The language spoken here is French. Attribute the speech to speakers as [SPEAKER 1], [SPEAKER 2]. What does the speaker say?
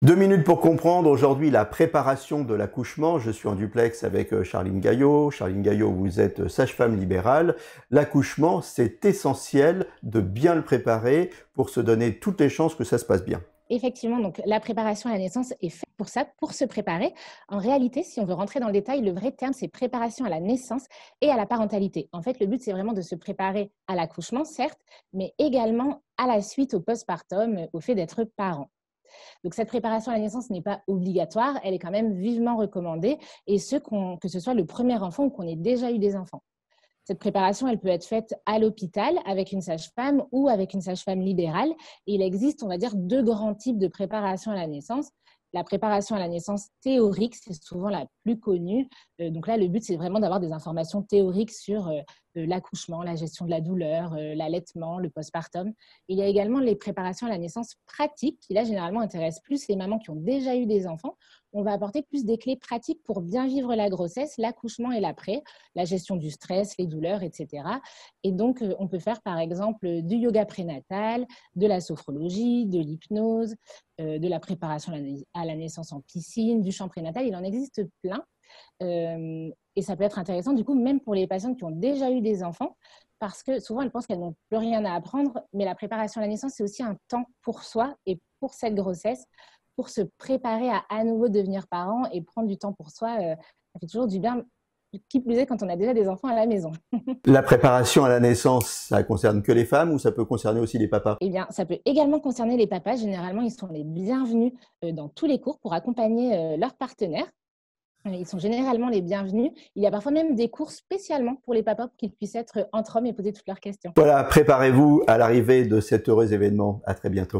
[SPEAKER 1] 2 minutes pour comprendre aujourd'hui la préparation de l'accouchement. Je suis en duplex avec Charline Gaillot. Charline Gaillot, vous êtes sage-femme libérale. L'accouchement, c'est essentiel de bien le préparer pour se donner toutes les chances que ça se passe bien.
[SPEAKER 2] Effectivement, donc la préparation à la naissance est faite pour ça, pour se préparer. En réalité, si on veut rentrer dans le détail, le vrai terme, c'est préparation à la naissance et à la parentalité. En fait, le but, c'est vraiment de se préparer à l'accouchement, certes, mais également à la suite au postpartum, au fait d'être parent. Donc, cette préparation à la naissance n'est pas obligatoire, elle est quand même vivement recommandée, et que ce soit le premier enfant ou qu'on ait déjà eu des enfants. Cette préparation, elle peut être faite à l'hôpital avec une sage-femme ou avec une sage-femme libérale. Et il existe, on va dire, deux grands types de préparation à la naissance. La préparation à la naissance théorique, c'est souvent la plus connue. Donc là, le but, c'est vraiment d'avoir des informations théoriques sur l'accouchement, la gestion de la douleur, l'allaitement, le postpartum. Il y a également les préparations à la naissance pratiques, qui là, généralement, intéressent plus les mamans qui ont déjà eu des enfants. On va apporter plus des clés pratiques pour bien vivre la grossesse, l'accouchement et l'après, la gestion du stress, les douleurs, etc. Et donc, on peut faire, par exemple, du yoga prénatal, de la sophrologie, de l'hypnose, de la préparation à la naissance en piscine, du chant prénatal. Il en existe plein. Et ça peut être intéressant, du coup, même pour les patientes qui ont déjà eu des enfants, parce que souvent, elles pensent qu'elles n'ont plus rien à apprendre, mais la préparation à la naissance, c'est aussi un temps pour soi et pour cette grossesse, pour se préparer à nouveau devenir parent et prendre du temps pour soi. Ça fait toujours du bien, qui plus est quand on a déjà des enfants à la maison.
[SPEAKER 1] La préparation à la naissance, ça concerne que les femmes ou ça peut concerner aussi les papas?
[SPEAKER 2] Eh bien, ça peut également concerner les papas. Généralement, ils sont les bienvenus dans tous les cours pour accompagner leurs partenaires. Ils sont généralement les bienvenus. Il y a parfois même des cours spécialement pour les papas pour qu'ils puissent être entre hommes et poser toutes leurs questions.
[SPEAKER 1] Voilà, préparez-vous à l'arrivée de cet heureux événement. À très bientôt.